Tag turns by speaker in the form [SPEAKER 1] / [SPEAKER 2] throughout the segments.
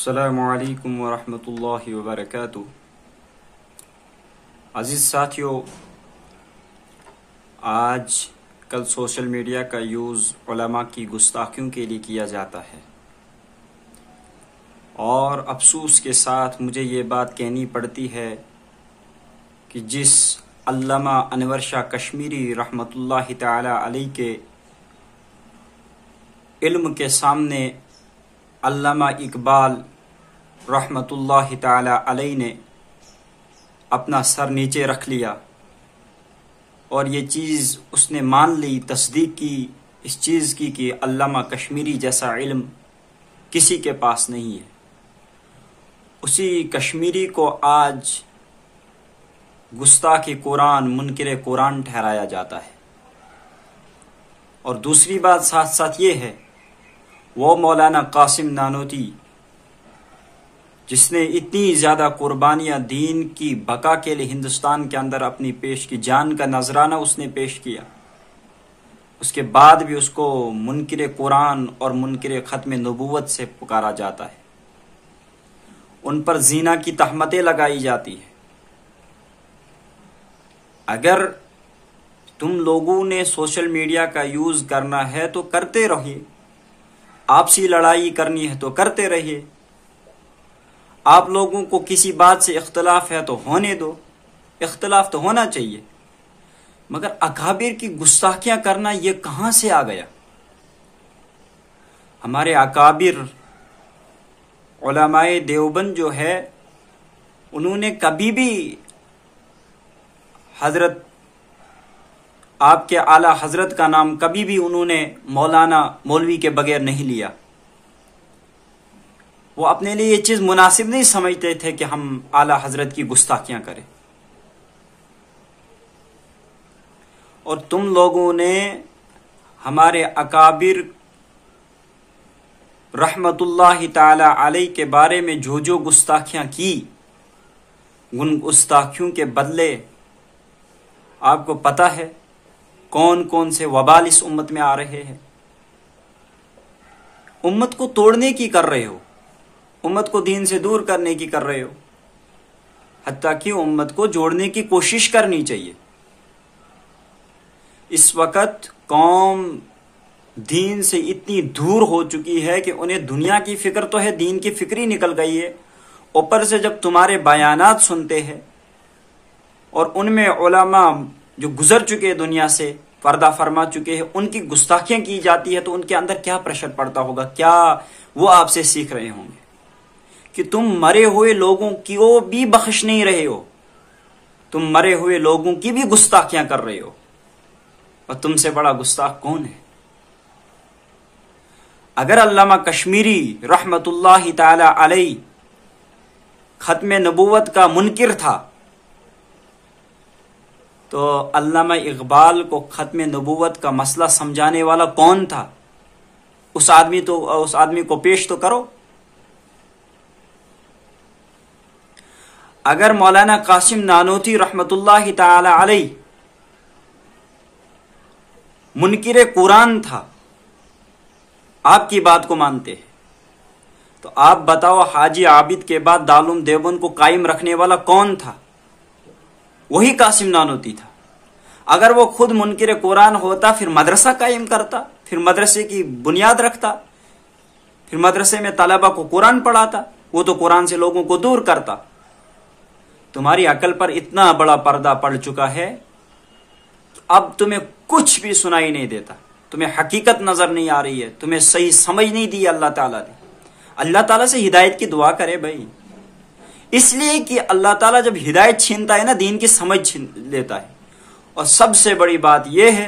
[SPEAKER 1] अस्सलामुअलैकुम वरहमतुल्लाहि वबरकातुहू। अज़ीज़ साथियों, आज कल सोशल मीडिया का यूज़ उलमा की गुस्ताखियों के लिए किया जाता है और अफसोस के साथ मुझे ये बात कहनी पड़ती है कि जिस अल्लामा अनवर शाह कश्मीरी रहमतुल्लाहि ताला अलैह के इल्म के सामने अल्लामा इकबाल रहमतुल्लाहि ताला अलैह ने अपना सर नीचे रख लिया और ये चीज़ उसने मान ली, तस्दीक की इस चीज़ की कि अल्लामा कश्मीरी जैसा इल्म किसी के पास नहीं है। उसी कश्मीरी को आज गुस्ताख़ कुरान, मुनकिर कुरान ठहराया जाता है। और दूसरी बात साथ साथ ये है, वो मौलाना कासिम नानोती जिसने इतनी ज़्यादा कुर्बानियाँ दीन की बका के लिए हिंदुस्तान के अंदर अपनी पेश की, जान का नजराना उसने पेश किया, उसके बाद भी उसको मुनकिर कुरान और मुनकिर ख़त्म नबूवत से पुकारा जाता है। उन पर जीना की तहमतें लगाई जाती है। अगर तुम लोगों ने सोशल मीडिया का यूज़ करना है तो करते रहिए, आपसी लड़ाई करनी है तो करते रहिए, आप लोगों को किसी बात से इख्तलाफ है तो होने दो, इख्तलाफ तो होना चाहिए, मगर अकाबिर की गुस्ताखियां करना ये कहां से आ गया? हमारे अकाबिर उलमाए देवबंद जो है, उन्होंने कभी भी हजरत आपके आला हजरत का नाम कभी भी उन्होंने मौलाना मौलवी के बगैर नहीं लिया। वो अपने लिए ये चीज मुनासिब नहीं समझते थे कि हम आला हजरत की गुस्ताखियां करें। और तुम लोगों ने हमारे अकाबिर रहमतुल्लाहि ताला अलैह के बारे में जो जो गुस्ताखियां की, उन गुस्ताखियों के बदले आपको पता है कौन कौन से वबाल इस उम्मत में आ रहे हैं। उम्मत को तोड़ने की कर रहे हो, उम्मत को दीन से दूर करने की कर रहे हो, हत्ता कि उम्मत को जोड़ने की कोशिश करनी चाहिए। इस वक्त कौम दीन से इतनी दूर हो चुकी है कि उन्हें दुनिया की फिक्र तो है, दीन की फिक्र ही निकल गई है। ऊपर से जब तुम्हारे बयानात सुनते हैं और उनमें उलमा जो गुजर चुके हैं, दुनिया से पर्दा फरमा चुके हैं, उनकी गुस्ताखियां की जाती है, तो उनके अंदर क्या प्रेशर पड़ता होगा, क्या वो आपसे सीख रहे होंगे कि तुम मरे हुए लोगों की वो भी बख्श नहीं रहे हो, तुम मरे हुए लोगों की भी गुस्ताखियां कर रहे हो। और तुमसे बड़ा गुस्ताख कौन है? अगर अल्लामा कश्मीरी रहमतुल्लाहि ताला अलैह खत्म नबूवत का मुनकिर था, तो अल्लामा इकबाल को खत्म नबूवत का मसला समझाने वाला कौन था? उस आदमी को पेश तो करो। अगर मौलाना कासिम नानोती रहमतुल्लाहि ताला अलैह मुनकिर कुरान था, आपकी बात को मानते हैं, तो आप बताओ हाजी आबिद के बाद दारुल देवबंद को कायम रखने वाला कौन था? वही कासिम नानोती था। अगर वो खुद मुनकिर कुरान होता, फिर मदरसा कायम करता, फिर मदरसे की बुनियाद रखता, फिर मदरसे में तलबा को कुरान पढ़ाता, वो तो कुरान से लोगों को दूर करता। तुम्हारी अकल पर इतना बड़ा पर्दा पड़ चुका है, अब तुम्हें कुछ भी सुनाई नहीं देता, तुम्हें हकीकत नजर नहीं आ रही है, तुम्हें सही समझ नहीं दी अल्लाह ताला ने। अल्लाह ताला से हिदायत की दुआ करे भाई, इसलिए कि अल्लाह ताला जब हिदायत छीनता है ना, दीन की समझ छीन लेता है। और सबसे बड़ी बात यह है,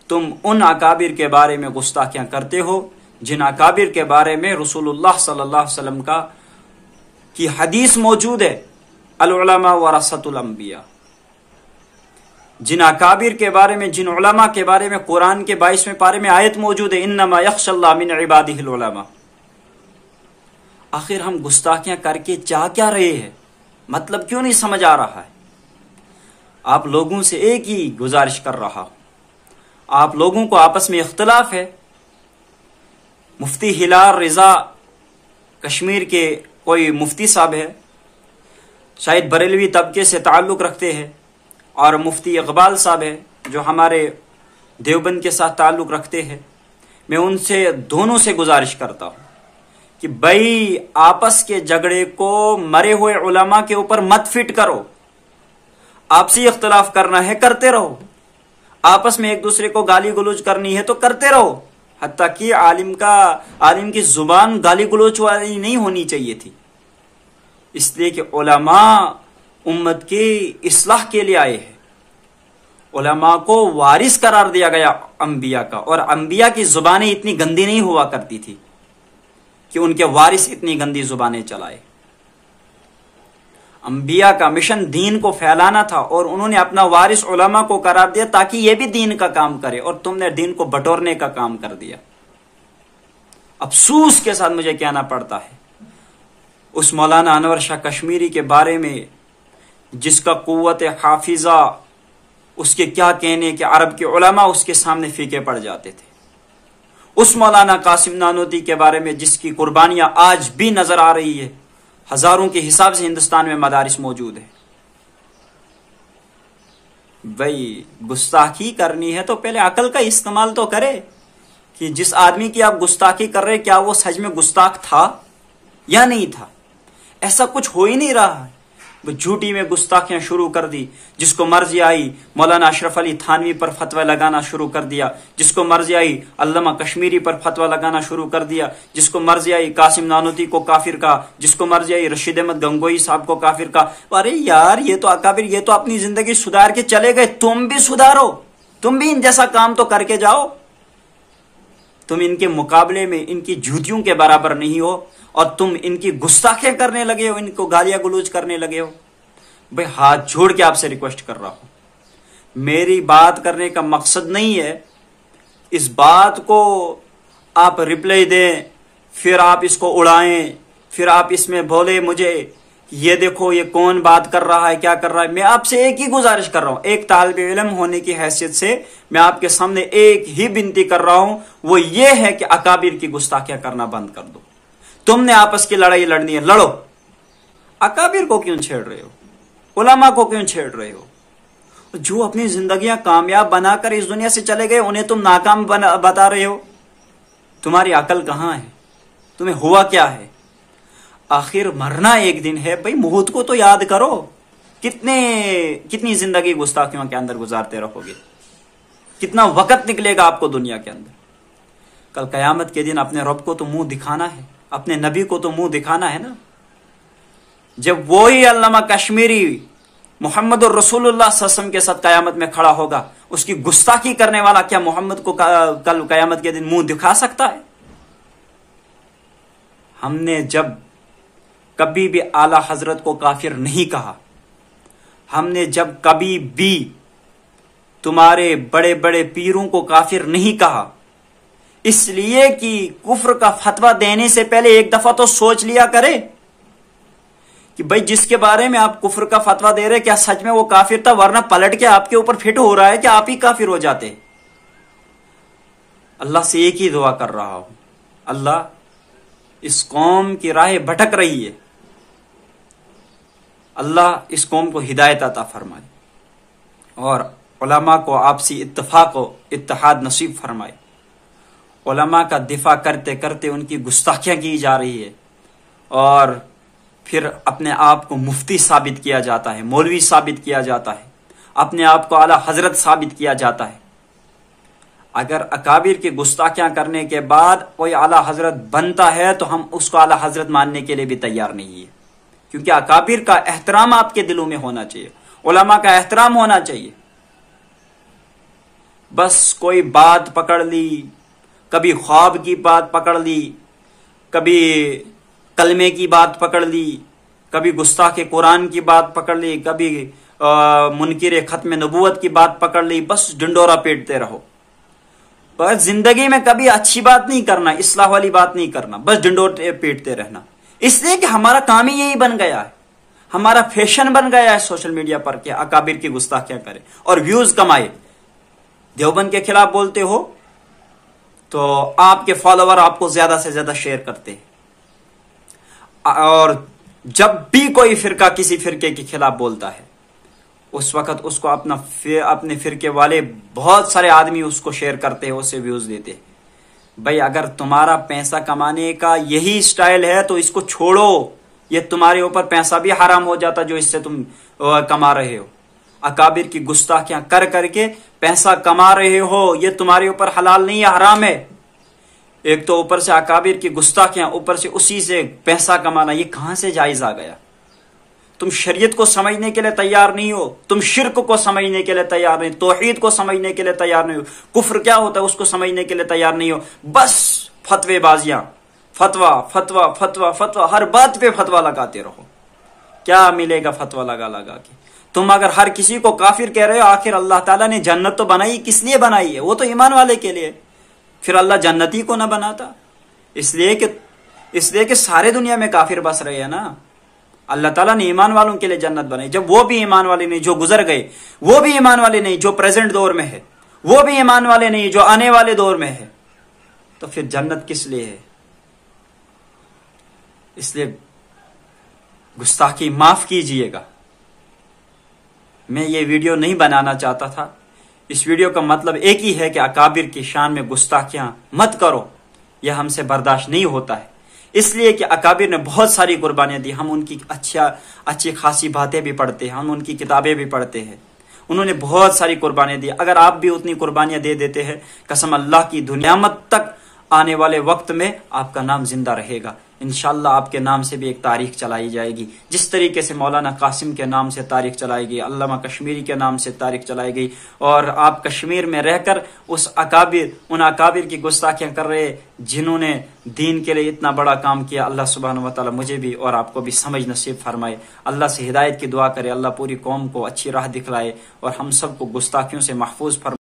[SPEAKER 1] तुम उन अकाबिर के बारे में गुस्ताखियां करते हो जिन अकाबिर के बारे में रसूलुल्लाह सल्लल्लाहु अलैहि वसल्लम की हदीस मौजूद है, अल उलमा वरसतुल अंबिया। जिन अकाबिर के बारे में, जिन उलमा के बारे में कुरान के 22वें पारे में आयत मौजूद है, इन्नमा यख्शल्लाह मिन इबादिहिल उलमा। आखिर हम गुस्ताखियां करके चाह क्या रहे हैं? मतलब क्यों नहीं समझ आ रहा है? आप लोगों से एक ही गुजारिश कर रहा हूं, आप लोगों को आपस में इख्तलाफ है। मुफ्ती हिलाल रिजा कश्मीर के कोई मुफ्ती साहब है, शायद बरेलवी तबके से ताल्लुक़ रखते हैं, और मुफ्ती इकबाल साहब है जो हमारे देवबंद के साथ ताल्लुक़ रखते हैं। मैं उनसे दोनों से गुजारिश करता हूँ कि भाई आपस के झगड़े को मरे हुए उलमा के ऊपर मत फिट करो। आपसी इख्तलाफ करना है, करते रहो। आपस में एक दूसरे को गाली गलौज करनी है तो करते रहो। हत्ता कि आलिम की जुबान गाली गलौज वाली नहीं होनी चाहिए थी, इसलिए कि उलमा उम्मत की इस्लाह के लिए आए हैं। उलमा को वारिस करार दिया गया अंबिया का, और अंबिया की जुबानें इतनी गंदी नहीं हुआ करती थी कि उनके वारिस इतनी गंदी जुबानें चलाए। अंबिया का मिशन दीन को फैलाना था, और उन्होंने अपना वारिस उलमा को करार दिया ताकि यह भी दीन का काम करे, और तुमने दीन को बटोरने का काम कर दिया। अफसोस के साथ मुझे कहना पड़ता है उस मौलाना अनवर शाह कश्मीरी के बारे में जिसका कुव्वत हाफिजा, उसके क्या कहने कि अरब के उलमा उसके सामने फीके पड़ जाते थे। उस मौलाना कासिम नानोती के बारे में जिसकी कुर्बानियां आज भी नजर आ रही है, हजारों के हिसाब से हिंदुस्तान में मदारिस मौजूद है। भाई गुस्ताखी करनी है तो पहले अकल का इस्तेमाल तो करे कि जिस आदमी की आप गुस्ताखी कर रहे क्या वो सच में गुस्ताख था या नहीं था। ऐसा कुछ हो ही नहीं रहा है। झूठी में गुस्ताखियां शुरू कर दी, जिसको मर्जी आई मौलाना अशरफ अली थानवी पर फतवा लगाना शुरू कर दिया, जिसको मर्जी आई अल्लामा कश्मीरी पर फतवा लगाना शुरू कर दिया, जिसको मर्जी आई कासिम नानोती को काफिर का, जिसको मर्जी आई रशीद अहमद गंगोई साहब को काफिर का। अरे यार ये तो अकाबिर, ये तो अपनी जिंदगी सुधार के चले गए, तुम भी सुधारो, तुम भी इन जैसा काम तो करके जाओ। तुम इनके मुकाबले में इनकी झूठियों के बराबर नहीं हो, और तुम इनकी गुस्ताखियां करने लगे हो, इनको गालियां गलौज करने लगे हो। भाई हाथ जोड़ के आपसे रिक्वेस्ट कर रहा हूं, मेरी बात करने का मकसद नहीं है इस बात को आप रिप्लाई दें, फिर आप इसको उड़ाएं, फिर आप इसमें बोले मुझे ये देखो ये कौन बात कर रहा है, क्या कर रहा है। मैं आपसे एक ही गुजारिश कर रहा हूं, एक तालिब इल्म होने की हैसियत से मैं आपके सामने एक ही विनती कर रहा हूं, वो ये है कि अकाबिर की गुस्ताखियां करना बंद कर दो। तुमने आपस की लड़ाई लड़नी है, लड़ो। अकाबिर को क्यों छेड़ रहे हो, उलमा को क्यों छेड़ रहे हो? जो अपनी जिंदगियां कामयाब बनाकर इस दुनिया से चले गए उन्हें तुम नाकाम बता रहे हो। तुम्हारी अकल कहां है? तुम्हें हुआ क्या है? आखिर मरना एक दिन है भाई, मौत को तो याद करो। कितनी जिंदगी गुस्ताखियों के अंदर गुजारते रहोगे? कितना वक्त निकलेगा आपको दुनिया के अंदर? कल कयामत के दिन अपने रब को तो मुंह दिखाना है, अपने नबी को तो मुंह दिखाना है ना। जब वही अल्लामा कश्मीरी मोहम्मद और रसूलुल्लाह सल्लल्लाहु अलैहि वसल्लम के साथ कयामत में खड़ा होगा, उसकी गुस्ताखी करने वाला क्या मोहम्मद को कल कयामत के दिन मुंह दिखा सकता है? हमने जब कभी भी आला हजरत को काफिर नहीं कहा, हमने जब कभी भी तुम्हारे बड़े बड़े पीरों को काफिर नहीं कहा, इसलिए कि कुफ्र का फतवा देने से पहले एक दफा तो सोच लिया करे कि भाई जिसके बारे में आप कुफ्र का फतवा दे रहे क्या सच में वो काफिर था, वरना पलट के आपके ऊपर फिट हो रहा है कि आप ही काफिर हो जाते। अल्लाह से एक ही दुआ कर रहा हूं, अल्लाह इस कौम की राह भटक रही है, अल्लाह इस कौम को हिदायत अता फरमाए और उलमा को आपसी इत्तफाक व इत्तेहाद नसीब फरमाए। उलमा का दिफा करते करते उनकी गुस्ताखियां की जा रही है और फिर अपने आप को मुफ्ती साबित किया जाता है, मौलवी साबित किया जाता है, अपने आप को आला हजरत साबित किया जाता है। अगर अकाबिर की गुस्ताखियां करने के बाद कोई आला हजरत बनता है तो हम उसको आला हजरत मानने के लिए भी तैयार नहीं है, क्योंकि अकाबिर का एहतराम आपके दिलों में होना चाहिए, उलमा का एहतराम होना चाहिए। बस कोई बात पकड़ ली, कभी ख्वाब की बात पकड़ ली, कभी कलमे की बात पकड़ ली, कभी गुस्ताखे कुरान की बात पकड़ ली, कभी मुनकिर खत्म नबूवत की बात पकड़ ली, बस डंडोरा पीटते रहो। बस जिंदगी में कभी अच्छी बात नहीं करना, इस्लाह वाली बात नहीं करना, बस डंडोरे पीटते रहना। इसलिए कि हमारा काम ही यही बन गया है, हमारा फैशन बन गया है सोशल मीडिया पर कि अकाबिर की गुस्ताखियां करें और व्यूज कमाए। देवबंद के खिलाफ बोलते हो तो आपके फॉलोवर आपको ज्यादा से ज्यादा शेयर करते हैं, और जब भी कोई फिरका किसी फिरके के खिलाफ बोलता है, उस वक्त उसको अपने फिरके वाले बहुत सारे आदमी उसको शेयर करते हैं, उससे व्यूज देते हैं। भाई अगर तुम्हारा पैसा कमाने का यही स्टाइल है तो इसको छोड़ो, ये तुम्हारे ऊपर पैसा भी हराम हो जाता जो इससे तुम कमा रहे हो। अकाबिर की गुस्ताखियां कर करके पैसा कमा रहे हो, ये तुम्हारे ऊपर हलाल नहीं है, हराम है। एक तो ऊपर से अकाबिर की गुस्ताखियां, ऊपर से उसी से पैसा कमाना, ये कहां से जायज आ गया? तुम शरीयत को समझने के लिए तैयार नहीं हो, तुम शिर्क को समझने के लिए तैयार नहीं, तौहीद को समझने के लिए तैयार नहीं हो, कुफ्र क्या होता है उसको समझने के लिए तैयार नहीं हो। बस फतवेबाजियां, फतवा फतवा फतवा फतवा, हर बात पे फतवा लगाते रहो। क्या मिलेगा फतवा लगा लगा के? तुम अगर हर किसी को काफिर कह रहे हो, आखिर अल्लाह ताला ने जन्नत तो बनाई किस लिए बनाई है? वो तो ईमान वाले के लिए। फिर अल्लाह जन्नती को ना बनाता? इसलिए कि सारे दुनिया में काफिर बस रहे हैं ना। अल्लाह ताला ने ईमान वालों के लिए जन्नत बनाई। जब वो भी ईमान वाले नहीं, जो गुजर गए, वो भी ईमान वाले नहीं, जो प्रेजेंट दौर में है, वो भी ईमान वाले नहीं, जो आने वाले दौर में है, तो फिर जन्नत किस लिए है? इसलिए गुस्ताखी माफ कीजिएगा। मैं ये वीडियो नहीं बनाना चाहता था। इस वीडियो का मतलब एक ही है कि अकाबिर की शान में गुस्ताखियां मत करो, यह हमसे बर्दाश्त नहीं होता है। इसलिए कि अकाबिर ने बहुत सारी कुर्बानियां दी, हम उनकी अच्छी खासी बातें भी पढ़ते हैं, हम उनकी किताबें भी पढ़ते हैं। उन्होंने बहुत सारी कुर्बानियां दी। अगर आप भी उतनी कुर्बानियां दे देते हैं, कसम अल्लाह की, दुनियामत तक आने वाले वक्त में आपका नाम जिंदा रहेगा। इंशाअल्लाह आपके नाम से भी एक तारीख चलाई जाएगी, जिस तरीके से मौलाना कासिम के नाम से तारीख चलाई गई, अल्लामा कश्मीरी के नाम से तारीख चलाई गई। और आप कश्मीर में रहकर उन अकाबिर की गुस्ताखियां कर रहे जिन्होंने दीन के लिए इतना बड़ा काम किया। अल्लाह सुब्हानहू व तआला मुझे भी और आपको भी समझ नसीब फरमाए। अल्लाह से हिदायत की दुआ करे, अल्लाह पूरी कौम को अच्छी राह दिखलाए और हम सबको गुस्ताखियों से महफूज फरमाए।